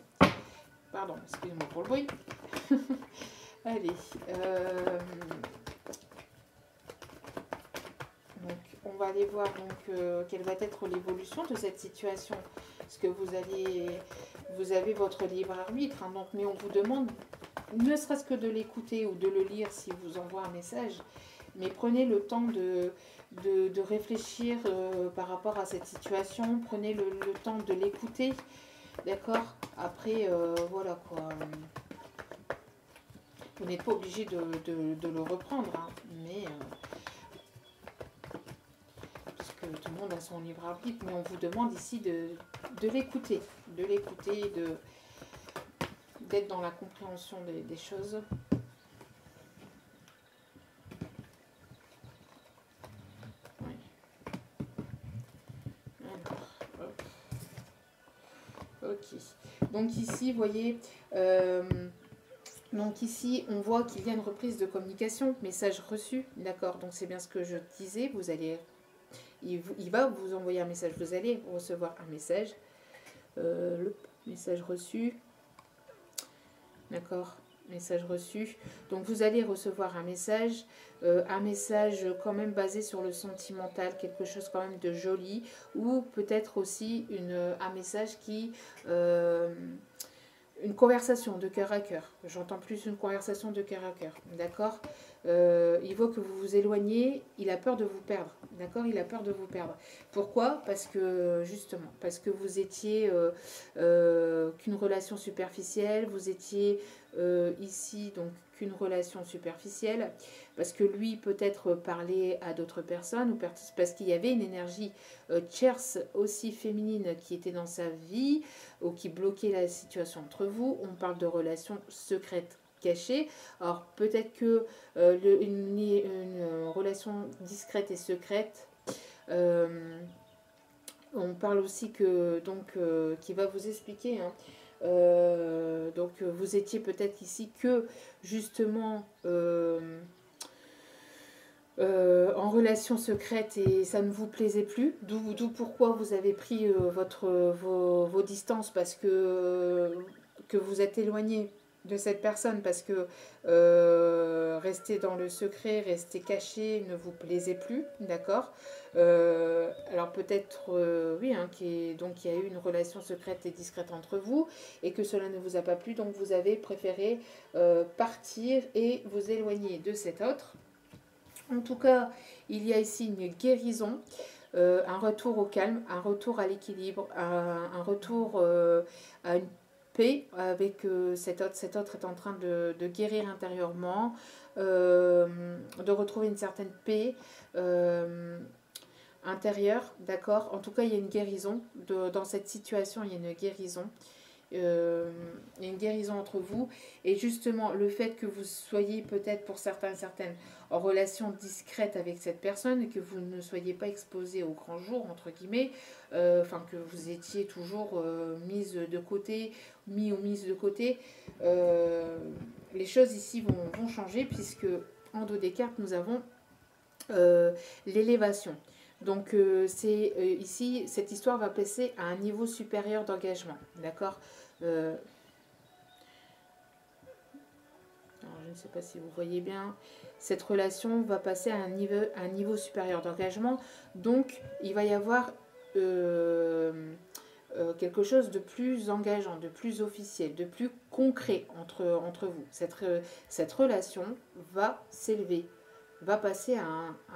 Pardon, excusez-moi pour le bruit. Allez. Donc, on va aller voir donc quelle va être l'évolution de cette situation. Parce que vous avez votre libre arbitre. Hein, donc, mais on vous demande, ne serait-ce que de l'écouter ou de le lire si vous envoie un message. Mais prenez le temps de réfléchir par rapport à cette situation. Prenez le temps de l'écouter. D'accord? Après, voilà quoi. Vous n'êtes pas obligé de le reprendre. Hein, mais... tout le monde a son libre arbitre, mais on vous demande ici de l'écouter, d'être dans la compréhension des choses. Oui. Alors, ok. Donc ici, vous voyez, donc ici, on voit qu'il y a une reprise de communication, message reçu, d'accord. Donc c'est bien ce que je disais. Il va vous envoyer un message. Vous allez recevoir un message. Le message reçu. D'accord? Message reçu. Donc vous allez recevoir un message quand même basé sur le sentimental, quelque chose quand même de joli, ou peut-être aussi un message qui... une conversation de cœur à cœur. J'entends plus une conversation de cœur à cœur. D'accord? il voit que vous vous éloignez, il a peur de vous perdre, d'accord? Il a peur de vous perdre. Pourquoi? Parce que, justement, parce que vous étiez qu'une relation superficielle, vous étiez ici, donc qu'une relation superficielle, parce que lui peut-être parlait à d'autres personnes, ou parce qu'il y avait une énergie tierce aussi féminine qui était dans sa vie, ou qui bloquait la situation entre vous. On parle de relations secrètes cachées. Alors peut-être que une relation discrète et secrète, on parle aussi que donc qui va vous expliquer, hein. Donc vous étiez peut-être ici que justement en relation secrète et ça ne vous plaisait plus, d'où pourquoi vous avez pris vos distances, parce que vous êtes éloigné de cette personne, parce que rester dans le secret, rester caché ne vous plaisait plus, d'accord. Alors peut-être, oui, hein, donc il y a eu une relation secrète et discrète entre vous, et que cela ne vous a pas plu, donc vous avez préféré partir et vous éloigner de cet autre. En tout cas, il y a ici une guérison, un retour au calme, un retour à l'équilibre, un retour à une paix avec cet autre. Cet autre est en train de guérir intérieurement, de retrouver une certaine paix intérieure, d'accord. En tout cas, il y a une guérison. Dans cette situation, il y a une guérison. Il y a une guérison entre vous, et justement le fait que vous soyez peut-être pour certains et certaines en relation discrète avec cette personne, et que vous ne soyez pas exposé au grand jour entre guillemets, enfin que vous étiez toujours mise de côté, mis ou mise de côté, les choses ici vont changer, puisque en dos des cartes nous avons l'élévation. Donc c'est ici, cette histoire va passer à un niveau supérieur d'engagement, d'accord. Alors, je ne sais pas si vous voyez bien, cette relation va passer à un niveau supérieur d'engagement, donc il va y avoir quelque chose de plus engageant, de plus officiel, de plus concret entre vous. Cette relation va s'élever, va passer à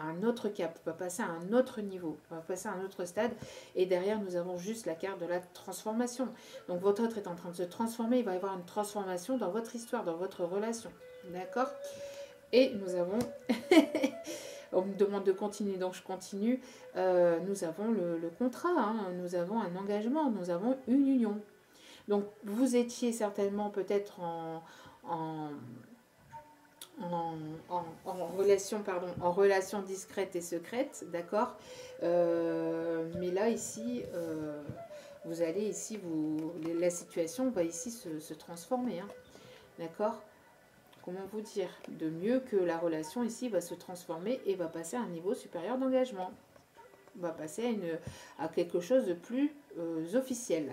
un autre cap, va passer à un autre niveau, va passer à un autre stade. Et derrière, nous avons juste la carte de la transformation. Donc votre autre est en train de se transformer, il va y avoir une transformation dans votre histoire, dans votre relation. D'accord? Et nous avons... On me demande de continuer, donc je continue. Nous avons le contrat, hein, nous avons un engagement, nous avons une union. Donc vous étiez certainement peut-être en relation discrète et secrète, d'accord. Mais là ici, vous allez ici, la situation va ici se transformer, hein, d'accord. Comment vous dire, de mieux que la relation ici va se transformer et va passer à un niveau supérieur d'engagement, va passer à quelque chose de plus officiel.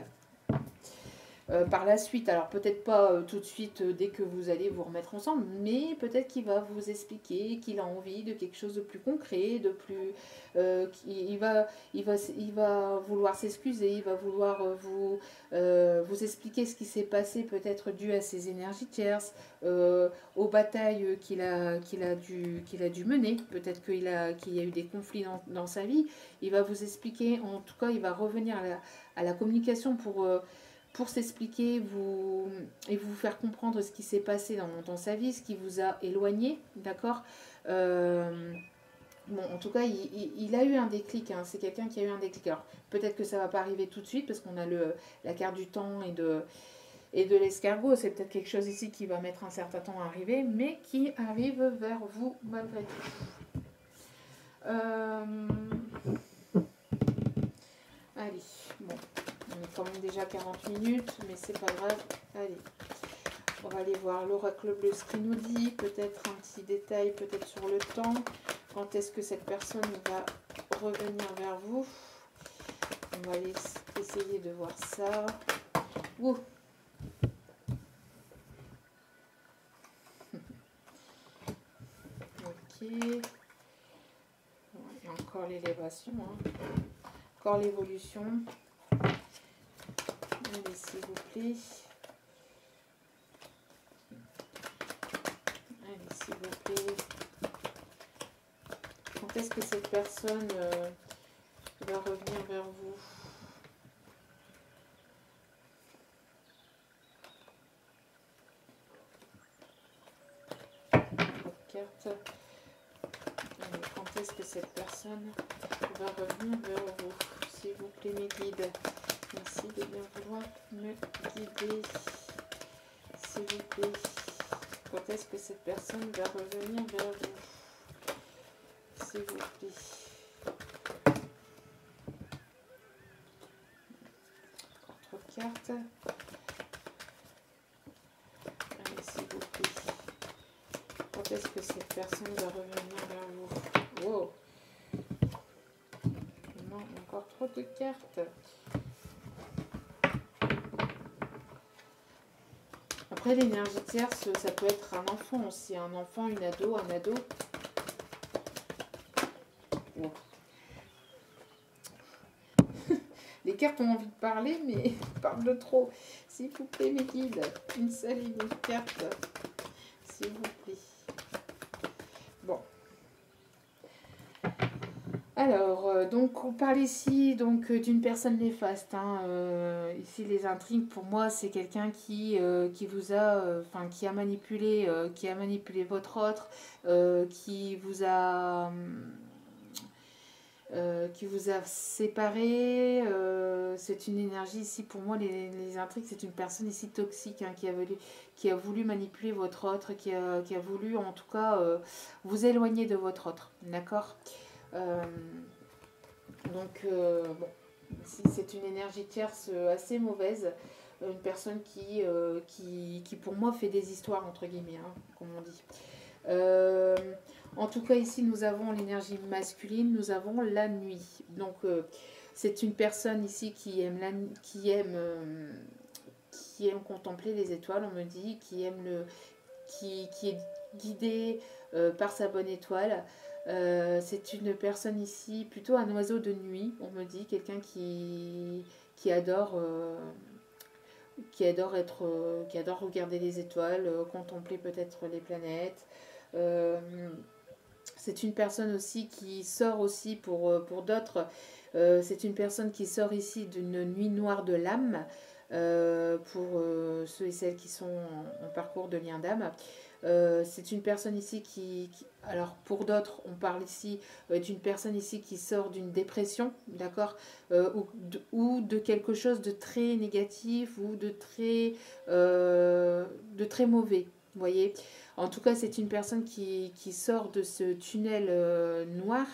Par la suite, alors peut-être pas tout de suite dès que vous allez vous remettre ensemble, mais peut-être qu'il va vous expliquer qu'il a envie de quelque chose de plus concret, de plus, il va vouloir s'excuser, il va vouloir vous expliquer ce qui s'est passé, peut-être dû à ses énergies tierces, aux batailles qu'il a dû mener, peut-être qu'il y a eu des conflits dans sa vie. Il va vous expliquer, en tout cas il va revenir à la communication pour s'expliquer et vous faire comprendre ce qui s'est passé dans sa vie, ce qui vous a éloigné, d'accord. Bon, en tout cas, il a eu un déclic, hein, c'est quelqu'un qui a eu un déclic. Alors, peut-être que ça ne va pas arriver tout de suite, parce qu'on a la carte du temps et de l'escargot. C'est peut-être quelque chose ici qui va mettre un certain temps à arriver, mais qui arrive vers vous malgré tout. Allez, bon. On est quand même déjà 40 minutes, mais c'est pas grave. Allez, on va aller voir l'oracle bleu, ce qu'il nous dit. Peut-être un petit détail, peut-être sur le temps. Quand est-ce que cette personne va revenir vers vous? On va aller essayer de voir ça. Ouh. Ok. Et encore l'élévation. Hein. Encore l'évolution. Allez, s'il vous plaît. Allez, s'il vous plaît. est-ce que cette personne va revenir vers vous? Carte. Allez, quand est-ce que cette personne va revenir vers vous? S'il vous plaît, mes guides. Merci de bien vouloir me guider. S'il vous plaît. Quand est-ce que cette personne va revenir vers vous? S'il vous plaît. Encore 3 cartes. Allez, s'il vous plaît. Quand est-ce que cette personne va revenir vers vous? Wow. Non, encore trop de cartes. Après, l'énergie tierce, ça peut être un enfant aussi. Un enfant, une ado, un ado. Wow. Les cartes ont envie de parler, mais parlent de trop. S'il vous plaît, mes guides, une seule et une carte. S'il vous plaît. Bon. Alors, donc on parle ici donc d'une personne néfaste. Hein. Ici, les intrigues, pour moi, c'est quelqu'un qui vous a, qui a manipulé votre autre, qui vous a séparé. C'est une énergie ici, pour moi, les intrigues, c'est une personne ici toxique, hein, qui a voulu manipuler votre autre, qui a voulu, en tout cas, vous éloigner de votre autre. D'accord? Bon, ici, c'est une énergie tierce assez mauvaise. Une personne qui, pour moi, fait des histoires, entre guillemets, hein, comme on dit. En tout cas, ici, nous avons l'énergie masculine, nous avons la nuit. Donc, c'est une personne ici qui aime contempler les étoiles, on me dit, qui est guidée par sa bonne étoile. C'est une personne ici, plutôt un oiseau de nuit, on me dit, quelqu'un qui adore regarder les étoiles, contempler peut-être les planètes. C'est une personne aussi qui sort aussi pour d'autres. C'est une personne qui sort ici d'une nuit noire de l'âme, pour ceux et celles qui sont en parcours de lien d'âme. C'est une personne ici alors pour d'autres, on parle ici d'une personne ici qui sort d'une dépression, d'accord, ou de quelque chose de très négatif ou de très mauvais, vous voyez. En tout cas, c'est une personne qui sort de ce tunnel noir,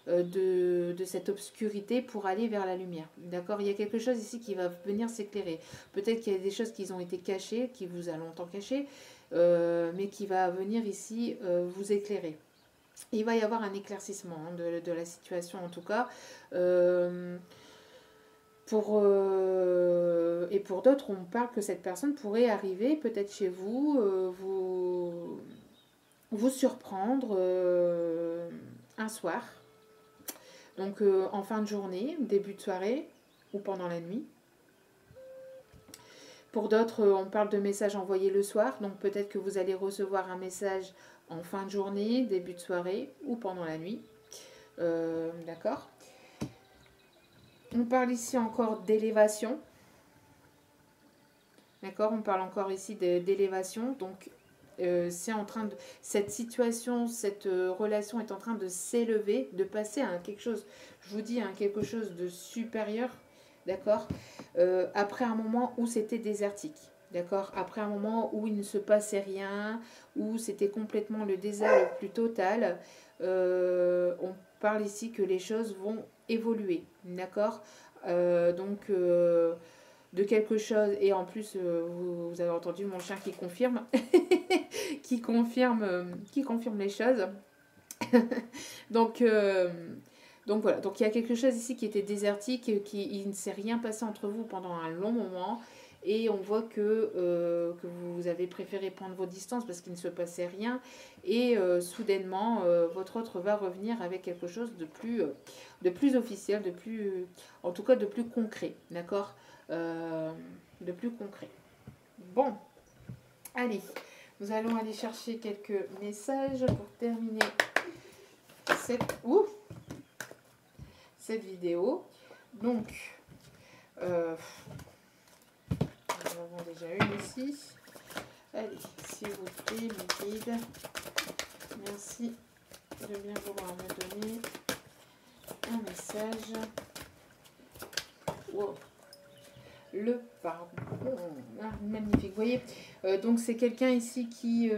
de cette obscurité pour aller vers la lumière. D'accord? Il y a quelque chose ici qui va venir s'éclairer. Peut-être qu'il y a des choses qui ont été cachées, qui vous a longtemps cachées, mais qui va venir ici vous éclairer. Il va y avoir un éclaircissement, hein, de la situation en tout cas. Et pour d'autres, on parle que cette personne pourrait arriver peut-être chez vous, vous surprendre un soir. Donc en fin de journée, début de soirée ou pendant la nuit. Pour d'autres, on parle de messages envoyés le soir. Donc peut-être que vous allez recevoir un message en fin de journée, début de soirée ou pendant la nuit. D'accord. On parle ici encore d'élévation. D'accord, on parle encore ici d'élévation. Donc cette situation, cette relation est en train de s'élever, de passer à quelque chose, je vous dis, quelque chose de supérieur, d'accord, après un moment où c'était désertique, d'accord, après un moment où il ne se passait rien, où c'était complètement le désert le plus total. On parle ici que les choses vont évoluer, d'accord, de quelque chose, et en plus vous avez entendu mon chien qui confirme qui confirme les choses. donc voilà, donc il y a quelque chose ici qui était désertique, il ne s'est rien passé entre vous pendant un long moment, et on voit que vous avez préféré prendre vos distances parce qu'il ne se passait rien, et soudainement votre autre va revenir avec quelque chose de plus officiel, en tout cas de plus concret, d'accord, de plus concret. Bon, allez, nous allons aller chercher quelques messages pour terminer cette... Ouh, cette vidéo. Donc, nous en avons déjà une ici. Allez, s'il vous plaît, mes guides, merci de bien vouloir me donner un message. Wow. Le pardon, ah, magnifique. Vous voyez, donc c'est quelqu'un ici qui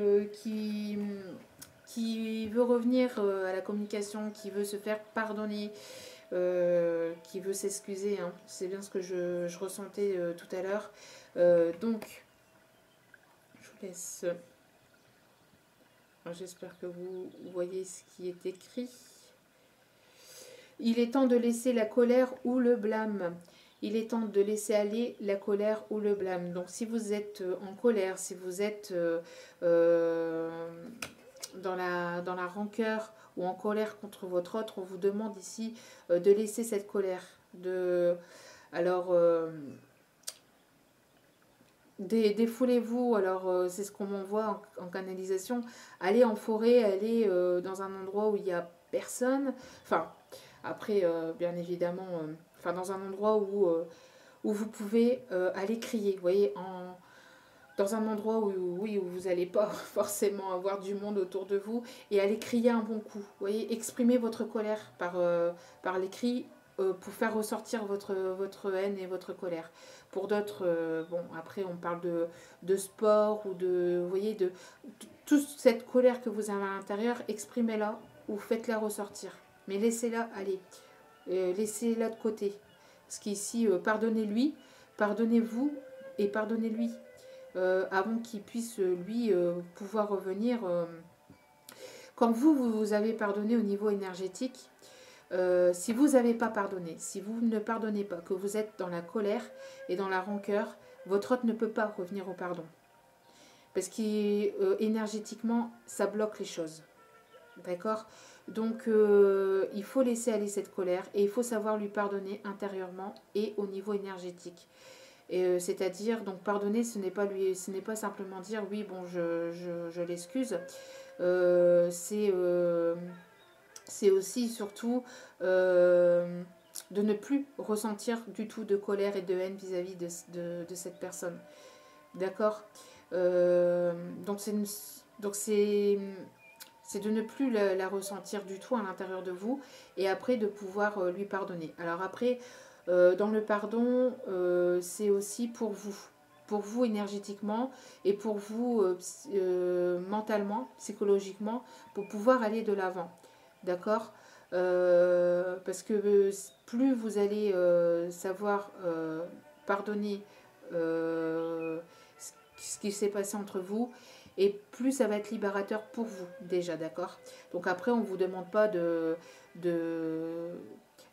veut revenir à la communication, qui veut se faire pardonner, qui veut s'excuser. Hein. C'est bien ce que je ressentais tout à l'heure. Donc, je vous laisse. J'espère que vous voyez ce qui est écrit. Il est temps de laisser la colère ou le blâme. Il est temps de laisser aller la colère ou le blâme. Donc si vous êtes en colère, si vous êtes dans la rancœur ou en colère contre votre autre, on vous demande ici de laisser cette colère. Défoulez-vous, alors c'est ce qu'on m'envoie en canalisation. Allez en forêt, allez dans un endroit où il n'y a personne. Enfin, après, bien évidemment, dans un endroit où vous pouvez aller crier. Vous voyez, dans un endroit où vous n'allez pas forcément avoir du monde autour de vous et aller crier un bon coup. Vous voyez, exprimez votre colère par les cris pour faire ressortir votre haine et votre colère. Pour d'autres, bon, après on parle de sport ou vous voyez, de toute cette colère que vous avez à l'intérieur, exprimez-la ou faites-la ressortir. Mais laissez-la aller. Laissez-la de côté. Parce qu'ici, pardonnez-lui, pardonnez-vous et pardonnez-lui. Avant qu'il puisse, lui, pouvoir revenir. Quand vous avez pardonné au niveau énergétique, si vous n'avez pas pardonné, si vous ne pardonnez pas, que vous êtes dans la colère et dans la rancœur, votre hôte ne peut pas revenir au pardon. Parce qu'énergétiquement, ça bloque les choses. D'accord ? Donc, il faut laisser aller cette colère et il faut savoir lui pardonner intérieurement et au niveau énergétique. C'est-à-dire, donc pardonner, ce n'est pas simplement dire oui, bon, je l'excuse. C'est aussi surtout de ne plus ressentir du tout de colère et de haine vis-à-vis de cette personne. D'accord ? Donc c'est de ne plus la ressentir du tout à l'intérieur de vous et après de pouvoir lui pardonner. Alors après, dans le pardon, c'est aussi pour vous énergétiquement et pour vous mentalement, psychologiquement, pour pouvoir aller de l'avant. D'accord ? Parce que plus vous allez savoir pardonner ce qui s'est passé entre vous, et plus ça va être libérateur pour vous, déjà, d'accord ? Donc après, on ne vous demande pas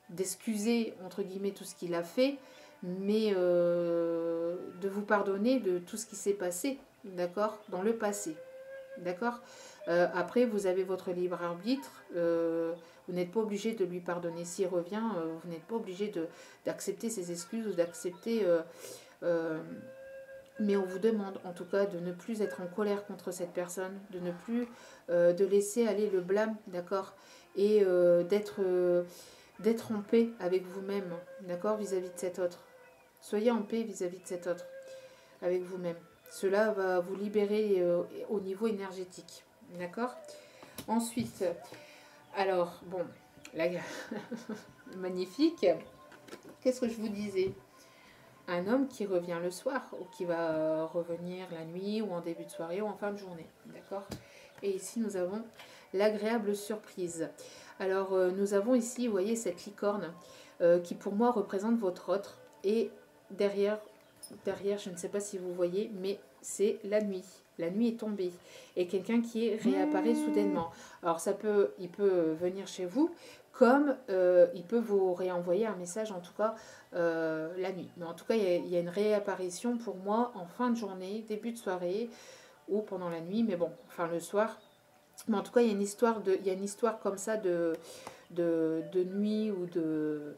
d'excuser, entre guillemets, tout ce qu'il a fait, mais de vous pardonner de tout ce qui s'est passé, d'accord ? Dans le passé, d'accord ? Après, vous avez votre libre arbitre, vous n'êtes pas obligé de lui pardonner. S'il revient, vous n'êtes pas obligé d'accepter ses excuses ou d'accepter... mais on vous demande en tout cas de ne plus être en colère contre cette personne, de ne plus de laisser aller le blâme, d'accord ? Et d'être en paix avec vous-même, d'accord ? Vis-à-vis de cet autre. Soyez en paix vis-à-vis de cet autre, avec vous-même. Cela va vous libérer au niveau énergétique, d'accord ? Ensuite, alors, bon, là, magnifique. Qu'est-ce que je vous disais ? Un homme qui revient le soir ou qui va revenir la nuit ou en début de soirée ou en fin de journée. D'accord ? Et ici, nous avons l'agréable surprise. Alors, nous avons ici, vous voyez, cette licorne qui pour moi représente votre autre. Et derrière, je ne sais pas si vous voyez, mais c'est la nuit. La nuit est tombée. Et quelqu'un qui réapparaît soudainement. Alors, il peut venir chez vous, comme il peut vous réenvoyer un message, en tout cas, la nuit. Mais en tout cas, il y a une réapparition pour moi en fin de journée, début de soirée ou pendant la nuit, mais bon, enfin le soir. Mais en tout cas, il y a une histoire comme ça de nuit ou de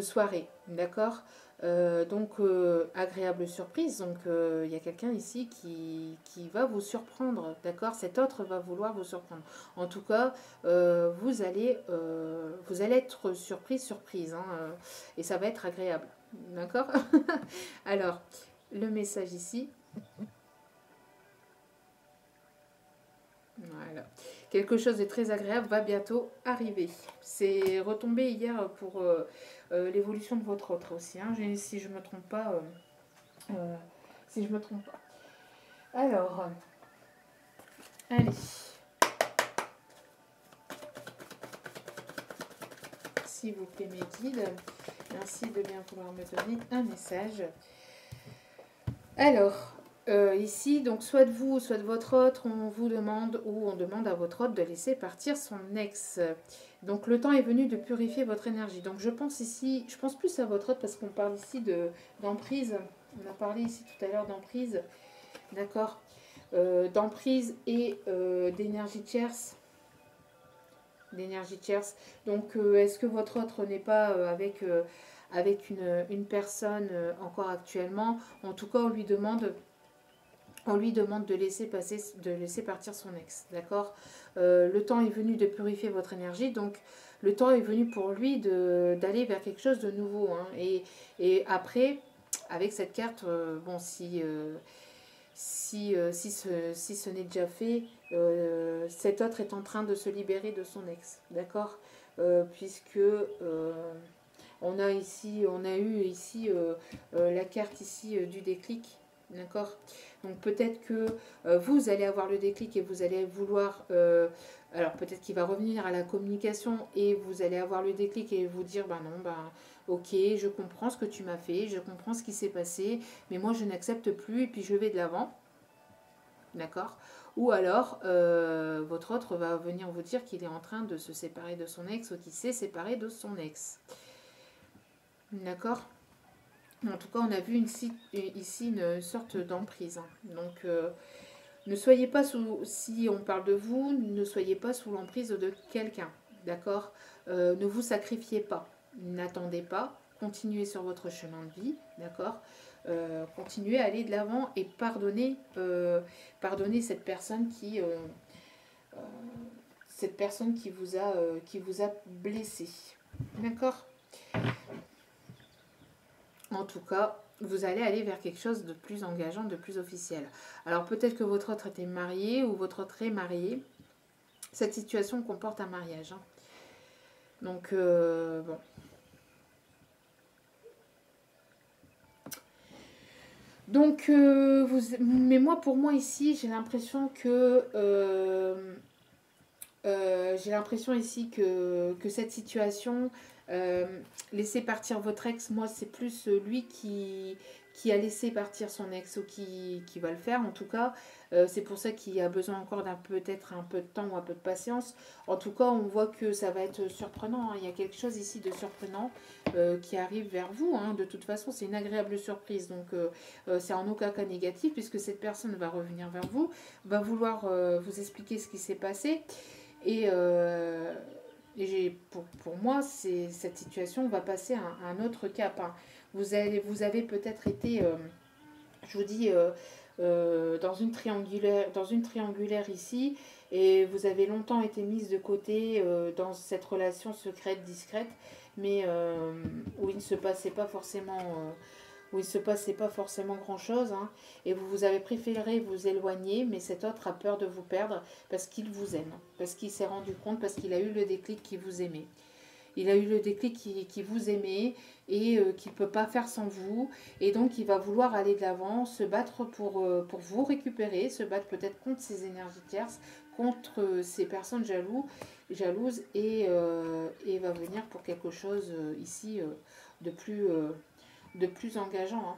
soirée, d'accord ? Agréable surprise. Donc, il y a quelqu'un ici qui va vous surprendre, d'accord? Cet autre va vouloir vous surprendre. En tout cas, vous allez être surprise, hein, et ça va être agréable, d'accord? Alors, le message ici. Voilà. Quelque chose de très agréable va bientôt arriver. C'est retombé hier pour l'évolution de votre autre aussi, hein, si je me trompe pas. Euh, si je me trompe pas. Alors, allez. S'il vous plaît, mes guides, merci de bien vouloir me donner un message. Alors, ici, donc soit de vous, soit de votre autre, on vous demande ou on demande à votre autre de laisser partir son ex. Donc le temps est venu de purifier votre énergie. Donc je pense ici, je pense plus à votre autre parce qu'on parle ici d'emprise. On a parlé ici tout à l'heure d'emprise, d'accord, d'emprise et d'énergie tierce. D'énergie tierce. Donc est-ce que votre autre n'est pas avec une personne encore actuellement? En tout cas, on lui demande de laisser partir son ex, d'accord? Le temps est venu de purifier votre énergie, donc le temps est venu pour lui d'aller vers quelque chose de nouveau, hein. Et après, avec cette carte, bon, si ce n'est déjà fait, cet autre est en train de se libérer de son ex, d'accord? Puisque on a eu ici la carte ici du déclic, d'accord? Donc peut-être que vous allez avoir le déclic et vous allez vouloir, alors peut-être qu'il va revenir à la communication et vous allez avoir le déclic et vous dire, ben non, ben ok, je comprends ce que tu m'as fait, je comprends ce qui s'est passé, mais moi je n'accepte plus et puis je vais de l'avant, d'accord? Ou alors votre autre va venir vous dire qu'il est en train de se séparer de son ex ou qu'il s'est séparé de son ex, d'accord? En tout cas, on a vu ici une sorte d'emprise, hein. Donc, ne soyez pas si on parle de vous, ne soyez pas sous l'emprise de quelqu'un, d'accord? Ne vous sacrifiez pas, n'attendez pas, continuez sur votre chemin de vie, d'accord? Continuez à aller de l'avant et pardonnez euh, cette personne qui vous a blessé, d'accord? En tout cas, vous allez aller vers quelque chose de plus engageant, de plus officiel. Alors peut-être que votre autre était marié ou votre autre est marié. Cette situation comporte un mariage, hein. Donc, bon. Donc, mais moi, pour moi ici, j'ai l'impression que cette situation, euh, laisser partir votre ex, moi c'est plus lui qui a laissé partir son ex ou qui va le faire en tout cas. C'est pour ça qu'il a besoin encore peut-être un peu de temps ou un peu de patience. En tout cas, on voit que ça va être surprenant, hein. Il y a quelque chose ici de surprenant qui arrive vers vous, hein. De toute façon, c'est une agréable surprise. Donc, c'est en aucun cas négatif puisque cette personne va revenir vers vous, va vouloir vous expliquer ce qui s'est passé. Et, pour moi, cette situation va passer à un autre cap, hein. Vous avez peut-être été, je vous dis, dans une triangulaire ici, et vous avez longtemps été mise de côté dans cette relation secrète, discrète, mais où il ne se passait pas forcément grand-chose, hein, et vous avez préféré vous éloigner, mais cet autre a peur de vous perdre parce qu'il vous aime, parce qu'il s'est rendu compte, parce qu'il a eu le déclic qu'il vous aimait. Il a eu le déclic qui vous aimait et qu'il ne peut pas faire sans vous. Et donc, il va vouloir aller de l'avant, se battre pour vous récupérer, se battre peut-être contre ces énergies tierces, contre ces personnes jalouses et va venir pour quelque chose ici de plus engageant, hein.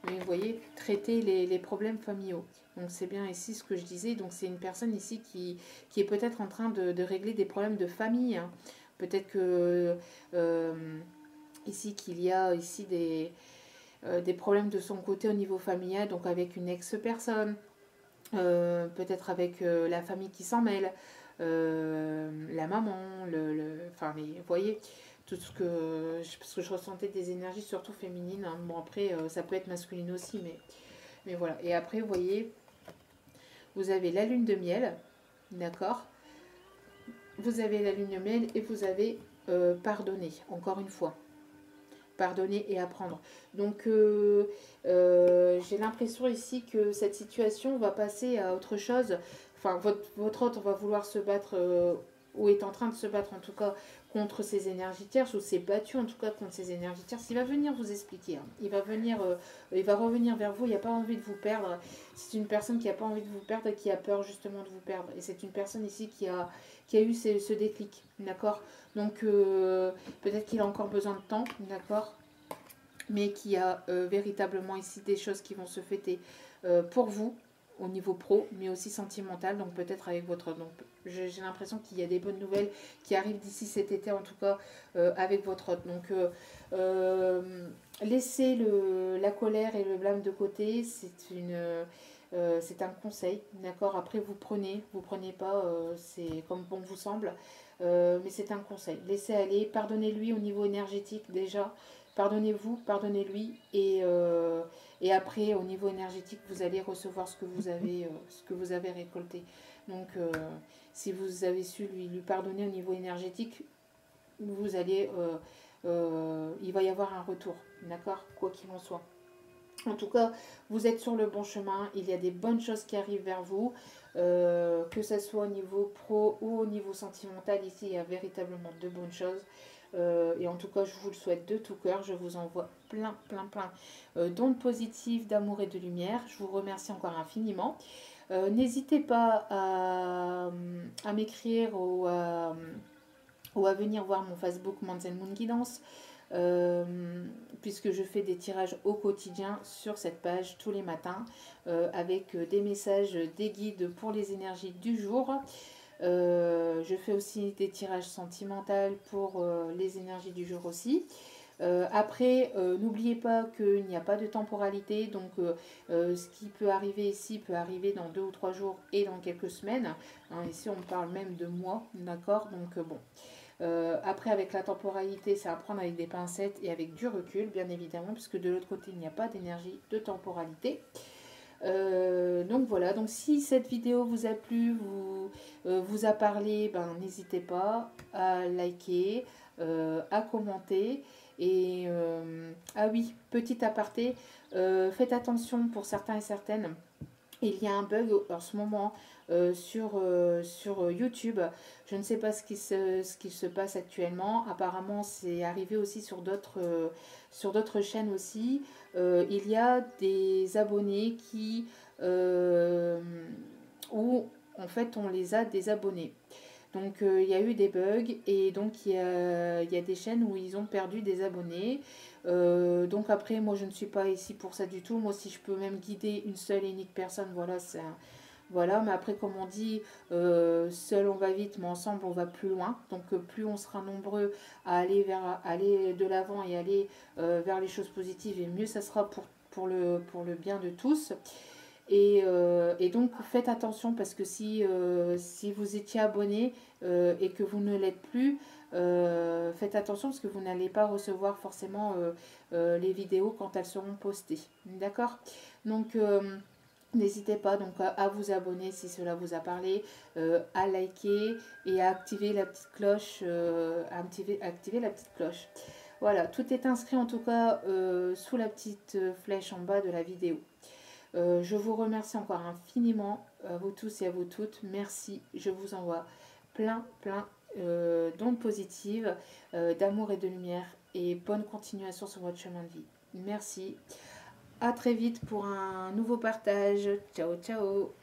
Mais vous voyez, traiter les problèmes familiaux. Donc c'est bien ici ce que je disais. Donc c'est une personne ici qui est peut-être en train de régler des problèmes de famille, hein. Peut-être que ici qu'il y a ici des problèmes de son côté au niveau familial, donc avec une ex-personne, peut-être avec la famille qui s'en mêle, la maman, enfin, vous voyez, tout ce que... Parce que je ressentais des énergies surtout féminines. Hein. Bon, après, ça peut être masculine aussi, mais voilà. Et après, vous voyez, vous avez la lune de miel, d'accord? Vous avez la lune de miel et vous avez pardonné, encore une fois. Pardonner et apprendre. Donc, j'ai l'impression ici que cette situation va passer à autre chose. Enfin, votre autre va vouloir se battre, ou est en train de se battre en tout cas, contre ces énergies tierces, ou s'est battu en tout cas contre ces énergies tierces. Il va venir vous expliquer. Hein. Il va revenir vers vous. Il n'a pas envie de vous perdre. C'est une personne qui n'a pas envie de vous perdre et qui a peur justement de vous perdre. Et c'est une personne ici qui a eu ce déclic. D'accord? Donc, peut-être qu'il a encore besoin de temps, d'accord, mais qui a véritablement ici des choses qui vont se fêter pour vous, au niveau pro, mais aussi sentimental, donc peut-être avec votre... Donc, j'ai l'impression qu'il y a des bonnes nouvelles qui arrivent d'ici cet été, en tout cas, avec votre hôte. Donc, laissez la colère et le blâme de côté, c'est un conseil, d'accord. Après, vous prenez pas, c'est comme bon vous semble, mais c'est un conseil. Laissez aller, pardonnez-lui au niveau énergétique déjà, pardonnez-vous, pardonnez-lui, et après, au niveau énergétique, vous allez recevoir ce que vous avez récolté. Donc, si vous avez su lui pardonner au niveau énergétique, vous allez, il va y avoir un retour, d'accord, quoi qu'il en soit. En tout cas, vous êtes sur le bon chemin. Il y a des bonnes choses qui arrivent vers vous, que ce soit au niveau pro ou au niveau sentimental. Ici, il y a véritablement de bonnes choses. Et en tout cas, je vous le souhaite de tout cœur. Je vous envoie plein d'ondes positives, d'amour et de lumière. Je vous remercie encore infiniment. N'hésitez pas à m'écrire ou à venir voir mon Facebook Manzen Moon Guidance. Puisque je fais des tirages au quotidien sur cette page tous les matins avec des messages, des guides pour les énergies du jour. Je fais aussi des tirages sentimentaux pour les énergies du jour aussi. Après, n'oubliez pas qu'il n'y a pas de temporalité, donc ce qui peut arriver ici peut arriver dans 2 ou 3 jours et dans quelques semaines. Hein, ici, on parle même de mois, d'accord. Donc bon. Après, avec la temporalité, c'est à prendre avec des pincettes et avec du recul, bien évidemment, puisque de l'autre côté, il n'y a pas d'énergie de temporalité. Donc voilà, donc si cette vidéo vous a plu, vous a parlé, ben, n'hésitez pas à liker, à commenter. Et ah oui, petit aparté, faites attention pour certains et certaines. Il y a un bug en ce moment sur YouTube. Je ne sais pas ce qui se passe actuellement. Apparemment, c'est arrivé aussi sur d'autres chaînes aussi. Il y a des abonnés où en fait on les a désabonnés. Donc il y a eu des bugs et donc il y a des chaînes où ils ont perdu des abonnés. Donc après, moi je ne suis pas ici pour ça du tout. Moi, si je peux même guider une seule et unique personne, voilà, voilà. Mais après, comme on dit, seul on va vite, mais ensemble on va plus loin. Donc plus on sera nombreux à aller de l'avant et aller vers les choses positives, et mieux ça sera pour le bien de tous. Et donc faites attention, parce que si vous étiez abonné et que vous ne l'êtes plus, faites attention, parce que vous n'allez pas recevoir forcément les vidéos quand elles seront postées. D'accord? Donc n'hésitez pas donc à vous abonner si cela vous a parlé, à liker et à activer la petite cloche. Activer la petite cloche. Voilà, tout est inscrit en tout cas sous la petite flèche en bas de la vidéo. Je vous remercie encore infiniment, à vous tous et à vous toutes. Merci, je vous envoie plein d'ondes positives, d'amour et de lumière, et bonne continuation sur votre chemin de vie. Merci, à très vite pour un nouveau partage. Ciao, ciao.